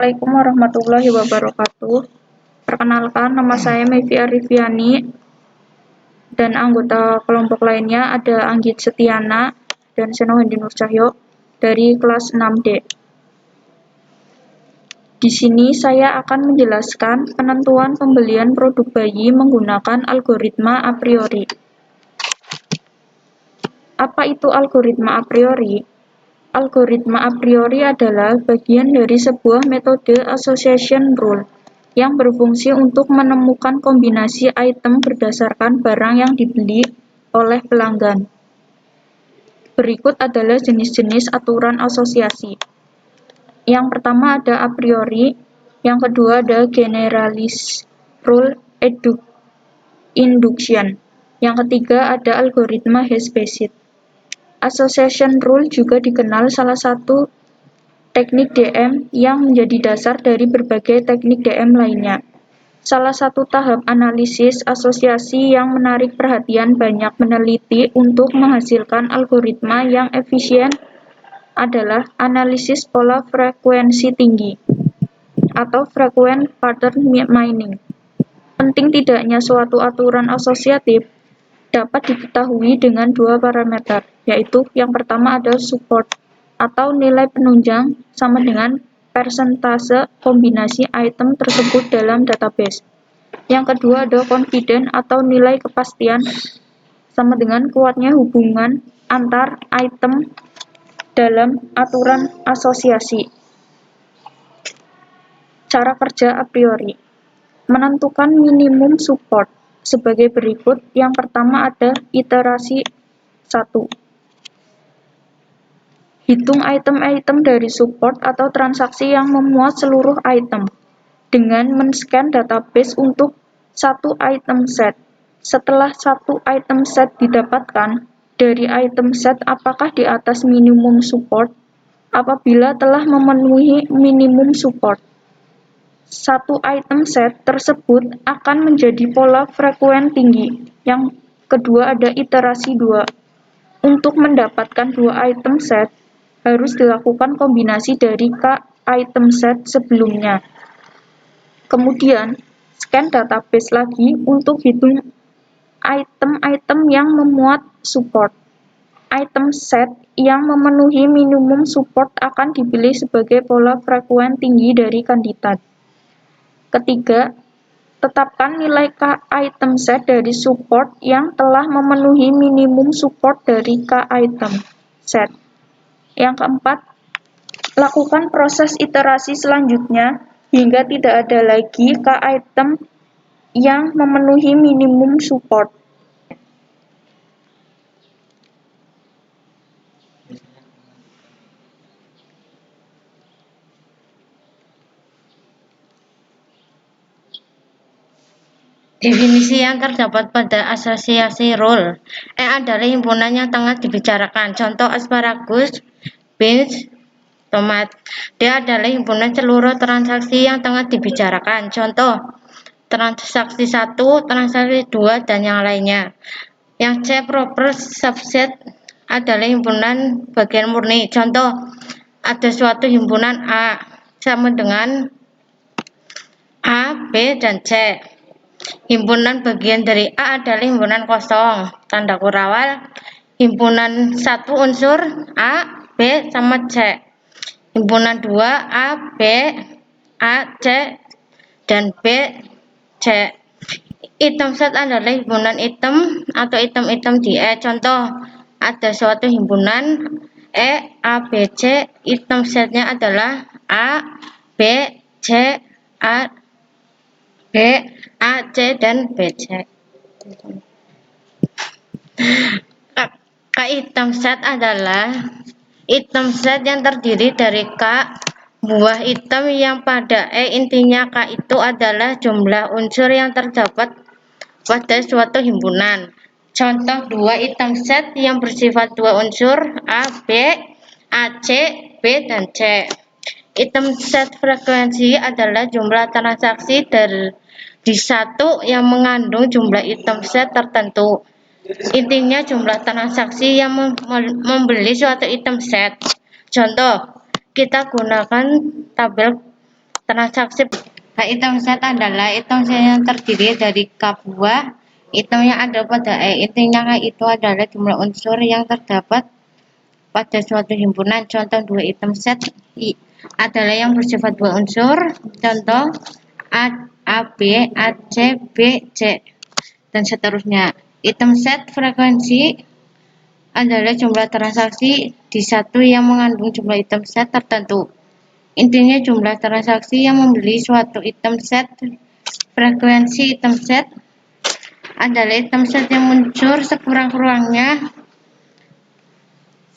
Assalamualaikum warahmatullahi wabarakatuh. Perkenalkan, nama saya Mevi Arifiani dan anggota kelompok lainnya ada Anggit Setiana dan Senohendi Nur Cahyo dari kelas 6D. Di sini saya akan menjelaskan penentuan pembelian produk bayi menggunakan algoritma a priori. Apa itu algoritma a priori? Algoritma a priori adalah bagian dari sebuah metode association rule yang berfungsi untuk menemukan kombinasi item berdasarkan barang yang dibeli oleh pelanggan. Berikut adalah jenis-jenis aturan asosiasi. Yang pertama ada a priori, yang kedua ada generalist rule induction, yang ketiga ada algoritma hash-based. Association rule juga dikenal salah satu teknik DM yang menjadi dasar dari berbagai teknik DM lainnya. Salah satu tahap analisis asosiasi yang menarik perhatian banyak peneliti untuk menghasilkan algoritma yang efisien adalah analisis pola frekuensi tinggi atau frequent pattern mining. Penting tidaknya suatu aturan asosiatif dapat diketahui dengan dua parameter, yaitu yang pertama ada support atau nilai penunjang sama dengan persentase kombinasi item tersebut dalam database. Yang kedua ada confidence atau nilai kepastian sama dengan kuatnya hubungan antar item dalam aturan asosiasi. Cara kerja a priori. Menentukan minimum support sebagai berikut. Yang pertama ada iterasi 1. Hitung item-item dari support atau transaksi yang memuat seluruh item dengan men-scan database untuk satu item set. Setelah satu item set didapatkan, dari item set apakah di atas minimum support? Apabila telah memenuhi minimum support, satu item set tersebut akan menjadi pola frekuen tinggi. Yang kedua ada iterasi 2. Untuk mendapatkan dua item set, harus dilakukan kombinasi dari k item set sebelumnya. Kemudian, scan database lagi untuk hitung item-item yang memuat support. Item set yang memenuhi minimum support akan dipilih sebagai pola frekuen tinggi dari kandidat. Ketiga, tetapkan nilai k item set dari support yang telah memenuhi minimum support dari k item set. Yang keempat, lakukan proses iterasi selanjutnya hingga tidak ada lagi k item yang memenuhi minimum support. Definisi yang terdapat pada asosiasi rule adalah himpunan yang tengah dibicarakan. Contoh asparagus, beans, tomat. D adalah himpunan seluruh transaksi yang tengah dibicarakan. Contoh transaksi 1, transaksi 2, dan yang lainnya. Yang C proper subset adalah himpunan bagian murni. Contoh ada suatu himpunan A sama dengan A, B, dan C. Himpunan bagian dari A adalah himpunan kosong, tanda kurawal, himpunan 1 unsur A, B, sama C. Himpunan 2 A, B, A, C, dan B, C. Item set adalah himpunan item atau item-item di E. Contoh, ada suatu himpunan E, A, B, C, item setnya adalah A, B, C, A, B, A, C, dan BC. K item set adalah item set yang terdiri dari K buah item yang pada E. Intinya K itu adalah jumlah unsur yang terdapat pada suatu himpunan. Contoh dua item set yang bersifat dua unsur A, B, A, C, B, dan C. Item set frekuensi adalah jumlah transaksi di satu yang mengandung jumlah item set tertentu. Intinya jumlah transaksi yang membeli suatu item set. Contoh, kita gunakan tabel Transaksi pada item set adalah item set yang terdiri dari K buah item yang ada pada E. Intinya K itu adalah jumlah unsur yang terdapat pada suatu himpunan. Contoh dua item set I adalah yang bersifat dua unsur. Contoh A, B, A, C, B, C, dan seterusnya. Item set frekuensi adalah jumlah transaksi di satu yang mengandung jumlah item set tertentu. Intinya jumlah transaksi yang membeli suatu item set. Frekuensi item set adalah item set yang muncul sekurang-kurangnya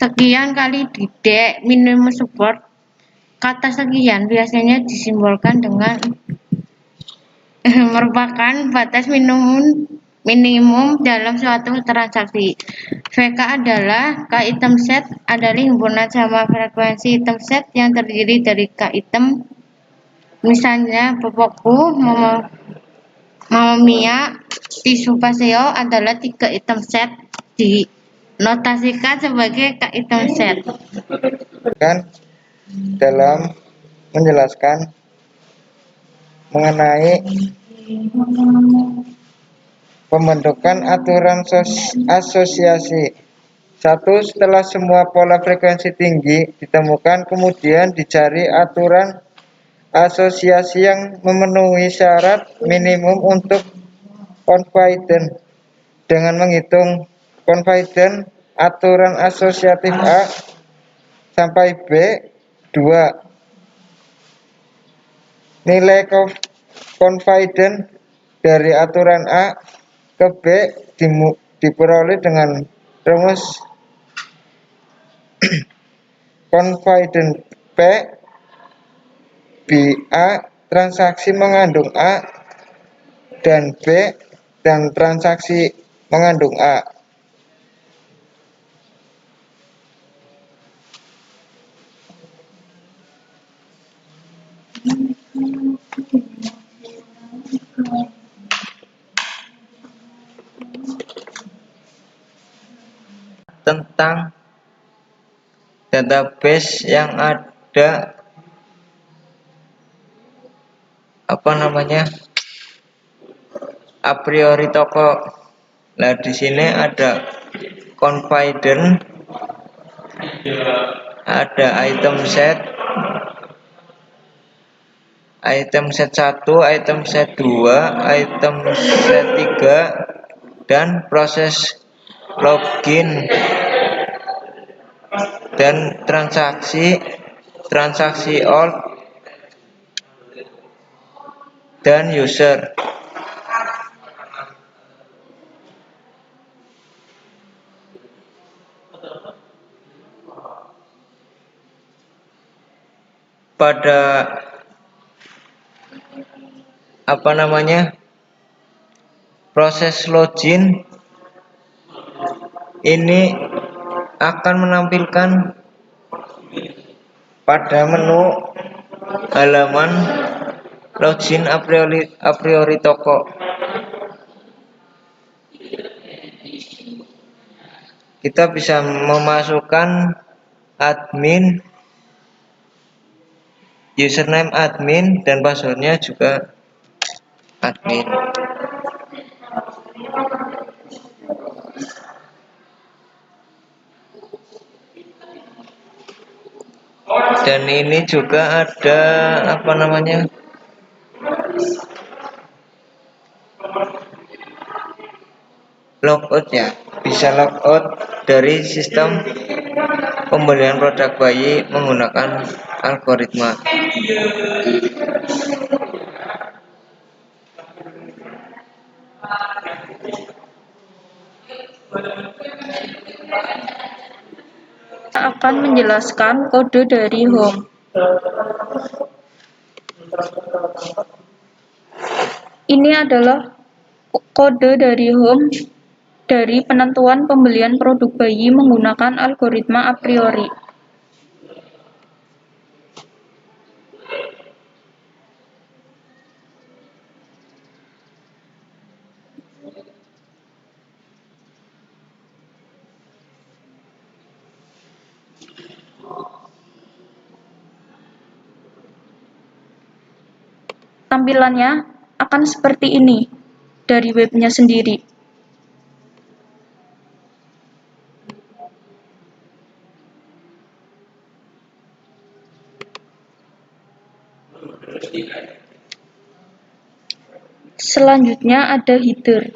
sekian kali di D minimum support. Kata sekian biasanya disimbolkan dengan merupakan batas minimum dalam suatu transaksi. VK adalah K item set adalah himpunan sama frekuensi item set yang terdiri dari K item. Misalnya Boboku, Mamma Mia, tisu paseo adalah 3 item set dinotasikan sebagai K item set. Kan dalam menjelaskan mengenai pembentukan aturan asosiasi. Satu, setelah semua pola frekuensi tinggi ditemukan, kemudian dicari aturan asosiasi yang memenuhi syarat minimum untuk confidence. Dengan menghitung confidence aturan asosiatif A sampai B, 2. Nilai confidence dari aturan A ke B diperoleh dengan rumus confidence P A transaksi mengandung A dan B dan transaksi mengandung A. Tentang database yang ada a priori toko. Nah, di sini ada confidence, ada item set 1, item set 2, item set 3, dan proses login dan transaksi old dan user. Pada proses login ini akan menampilkan pada menu halaman login a priori toko. Kita bisa memasukkan admin, username admin, dan passwordnya juga admin. Dan ini juga ada logout ya, bisa logout dari sistem pembelian produk bayi menggunakan algoritma. Kita akan menjelaskan kode dari home. Ini adalah kode dari home dari penentuan pembelian produk bayi menggunakan algoritma a priori. tampilannya akan seperti ini dari webnya sendiri. Selanjutnya ada header.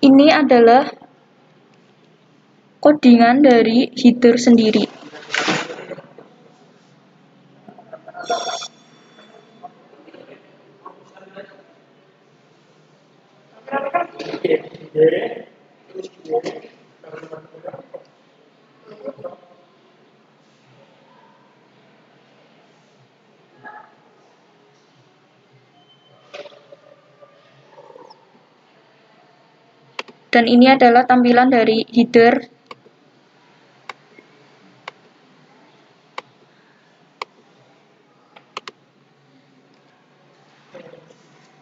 Ini adalah codingan dari header sendiri. Dan ini adalah tampilan dari header.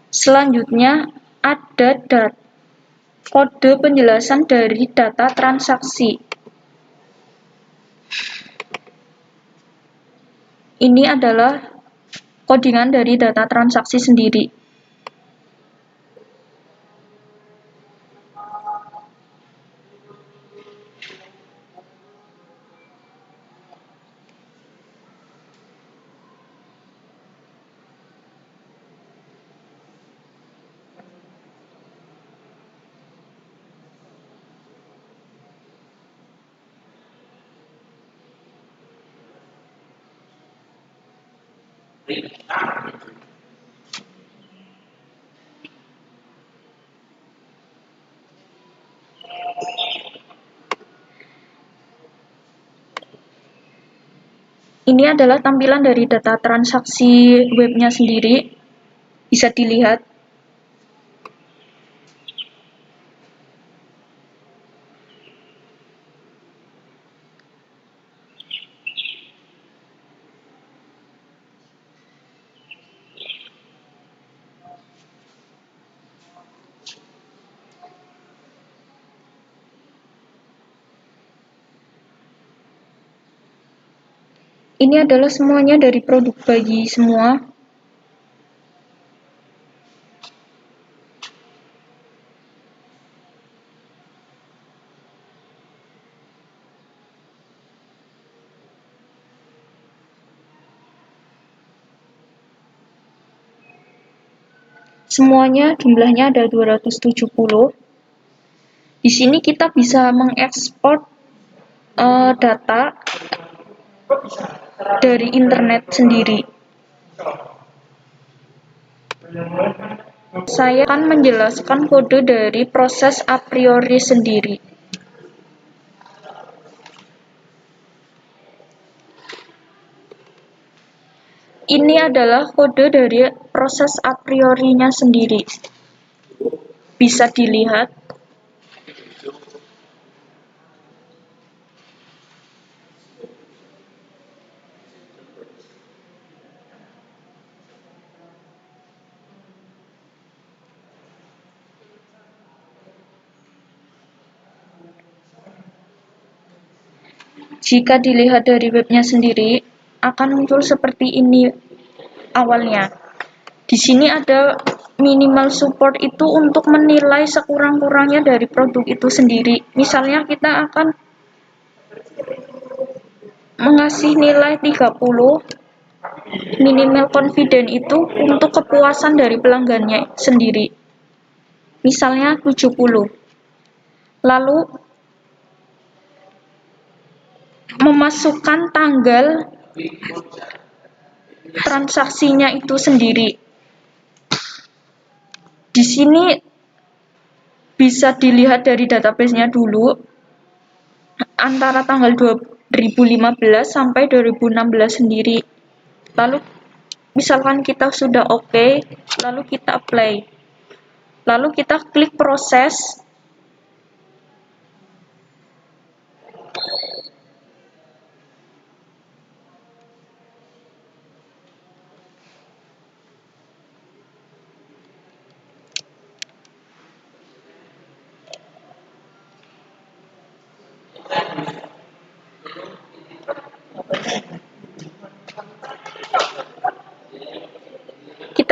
Selanjutnya ada kode penjelasan dari data transaksi. Ini adalah codingan dari data transaksi sendiri. Ini adalah tampilan dari data transaksi webnya sendiri. Bisa dilihat. Ini adalah semuanya dari produk bayi semua. Semuanya jumlahnya ada 270. Di sini kita bisa mengekspor data dari internet sendiri. Saya akan menjelaskan kode dari proses a priori sendiri. Ini adalah kode dari proses a priori-nya sendiri. Bisa dilihat. Jika dilihat dari webnya sendiri, akan muncul seperti ini awalnya. Di sini ada minimal support itu untuk menilai sekurang-kurangnya dari produk itu sendiri. Misalnya kita akan mengasih nilai 30, minimal confident itu untuk kepuasan dari pelanggannya sendiri. Misalnya 70. Lalu memasukkan tanggal transaksinya itu sendiri. Di sini bisa dilihat dari database-nya dulu antara tanggal 2015 sampai 2016 sendiri. Lalu misalkan kita sudah oke, lalu kita apply. Lalu kita klik proses.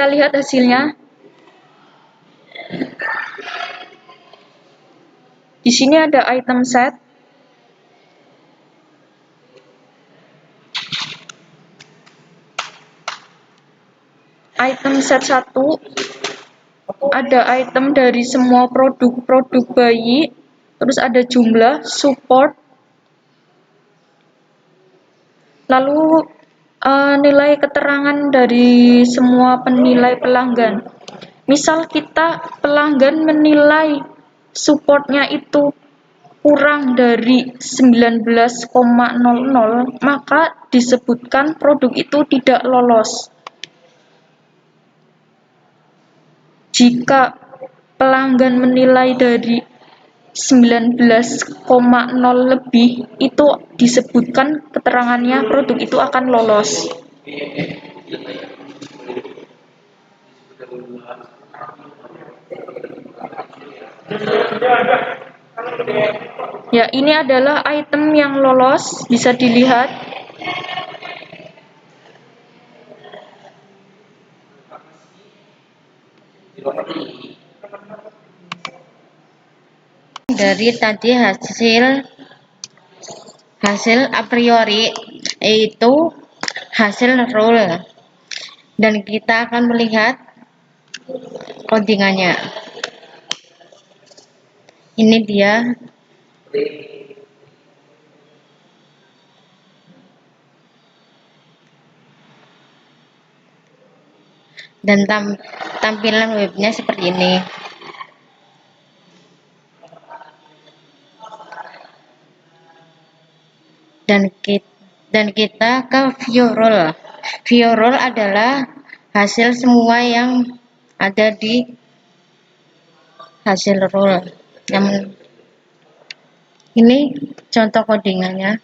Kita lihat hasilnya. Di sini ada item set. Item set 1 ada item dari semua produk bayi, terus ada jumlah, support, lalu nilai keterangan dari semua penilai pelanggan. Misal kita pelanggan menilai supportnya itu kurang dari 19,00, maka disebutkan produk itu tidak lolos. Jika pelanggan menilai dari 19,0 lebih, itu disebutkan keterangannya produk itu akan lolos. Ya, ini adalah item yang lolos, bisa dilihat. Dari tadi hasil a priori, yaitu hasil rule, dan kita akan melihat codingannya. Ini dia. Dan tampilan webnya seperti ini. Dan kita ke view rule. View rule adalah hasil semua yang ada di hasil rule. Ini contoh codingannya.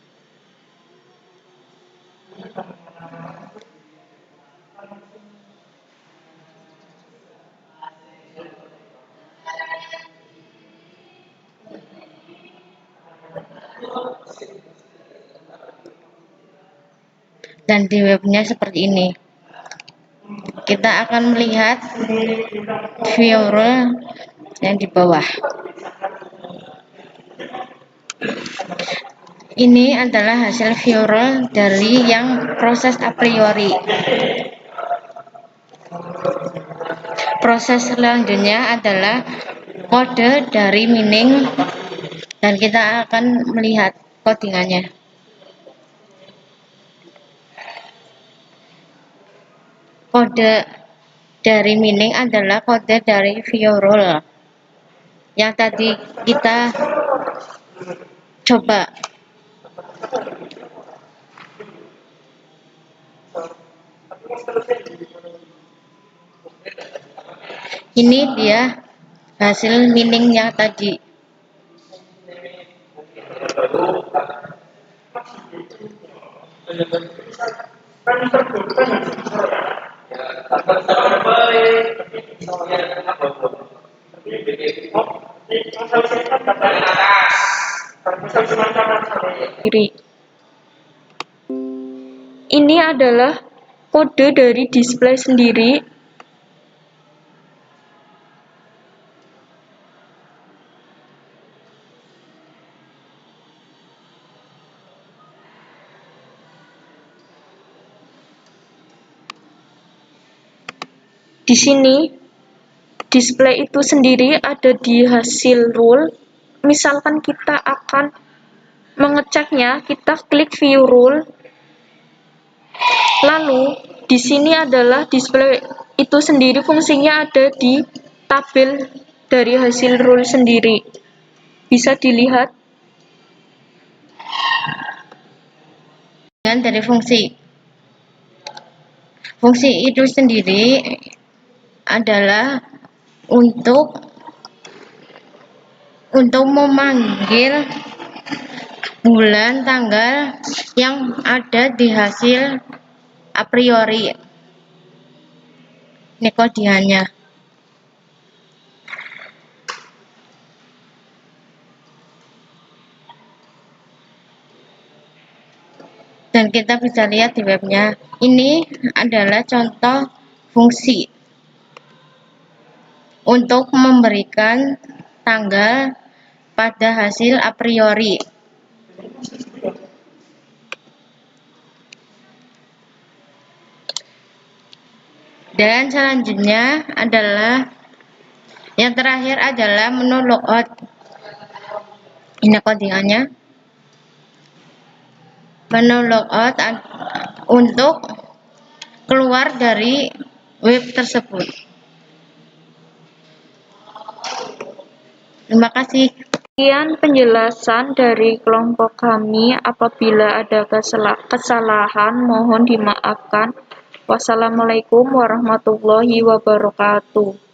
Dan di webnya seperti ini. Kita akan melihat view rule yang di bawah. Ini adalah hasil view rule dari yang proses a priori. Proses selanjutnya adalah kode dari meaning, dan kita akan melihat codingannya. Kode dari meaning adalah kode dari view rule yang tadi kita coba. Ini dia hasil meaning yang tadi. Ini adalah kode dari display sendiri. Di sini display itu sendiri ada di hasil rule. Misalkan kita akan mengeceknya, kita klik view rule. Lalu di sini adalah display itu sendiri, fungsinya ada di tabel dari hasil rule sendiri. Bisa dilihat. Dan dari fungsi itu sendiri adalah untuk memanggil bulan tanggal yang ada di hasil a priori. Ini kodiannya. Dan kita bisa lihat di webnya. Ini adalah contoh fungsi untuk memberikan tanggal pada hasil a priori. Dan selanjutnya adalah yang terakhir adalah menu logout. Ini codingannya. Menu logout untuk keluar dari web tersebut. Terima kasih. Sekian penjelasan dari kelompok kami. Apabila ada kesalahan, mohon dimaafkan. Wassalamualaikum warahmatullahi wabarakatuh.